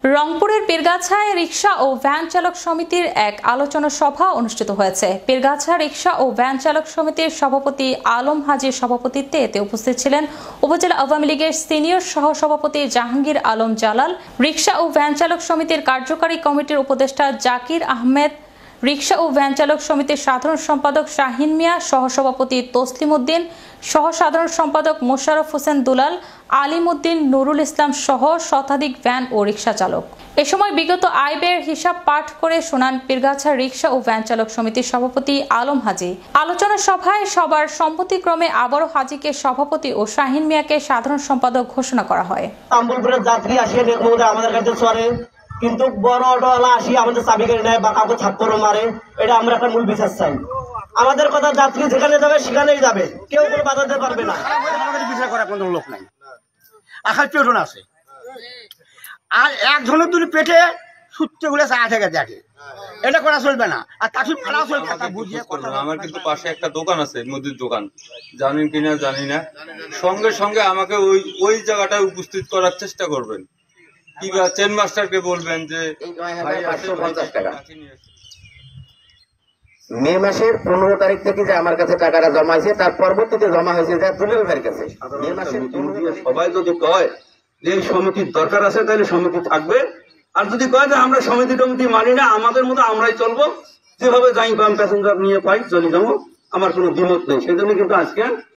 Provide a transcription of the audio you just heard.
রংপুরের পীরগাছায় রিকশা ও ভ্যান চালক সমিতির এক আলোচনা সভা অনুষ্ঠিত হয়েছে। পীরগাছা রিকশা ও ভ্যান চালক সমিতির সভাপতি আলম হাজির সভাপতিত্বে এতে উপস্থিত ছিলেন উপজেলা আওয়ামী লীগের সিনিয়র সহসভাপতি জাহাঙ্গীর আলম জালাল, রিকশা ও ভ্যান চালক সমিতির কার্যকারী কমিটির উপদেষ্টা জাকির আহমেদ, রিকশা ও ভ্যান চালক সমিতির সাধারণ সম্পাদক শাহিন মিয়া, সহসভাপতি তসলিম উদ্দিন, সহসাধারণ সম্পাদক মোশাররফ হোসেন দুলাল, আলিম উদ্দিন, নুরুল ইসলাম সহ শতাধিক ভ্যান ও রিকশা চালক। এ সময় বিগত আয় ব্যয়ের হিসাব পাঠ করে শোনান পীরগাছা রিকশা ও ভ্যান চালক সমিতির সভাপতি আলম হাজি। আলোচনা সভায় সবার সম্মতিক্রমে আবারও হাজিকে সভাপতি ও শাহিন মিয়াকে সাধারণ সম্পাদক ঘোষণা করা হয়। যাত্রী আসে আমাদের কাছে চড়ে, কিন্তু বড় অটোওয়ালা আসি আমাদের চাবি কেড়ে নেয় বা কাউকে থাপ্পড় মারে। এটা আমরা একটা মূল বিচার চাই। আমাদের কথা যাত্রী যেখানে যাবে সেখানেই যাবে, কেউ কোনো বাধা দিতে পারবে না। আমাদের বিচার করার কোনো লোক নাই। আখার পেটন আছে, আর এক ধরনের দুটি পেটে সূত্রে গুলো চা থেকে দেখে, এটা করা চলবে না। আর তাকে ফেলা চলবে না। বুঝিয়ে কথা, আমার কিন্তু পাশে একটা দোকান আছে, মুদির দোকান, জানেন কিনা জানি না, সঙ্গে সঙ্গে আমাকে ওই জায়গাটায় উপস্থিত করার চেষ্টা করবেন, কিংবা চেন মাস্টারকে বলবেন যে মে মাসের 15 তারিখ থেকে যে আমার কাছে টাকাটা জমা হয়েছে, তার পরবর্তীতে জমা হয়েছে দুলাল ভাইয়ের কাছে। মে মাসের সবাই যদি কয় যে এই সমিতির দরকার আছে, তাহলে সমিতি থাকবে। আর যদি কয় যে আমরা সমিতি টমিতি মানি না, আমাদের মতো আমরাই চলবো, যেভাবে যাই পাম প্যাসেঞ্জার নিয়ে পাই চলে যাবো, আমার কোনো দ্বিমত নেই। সেই জন্য কিন্তু আজকে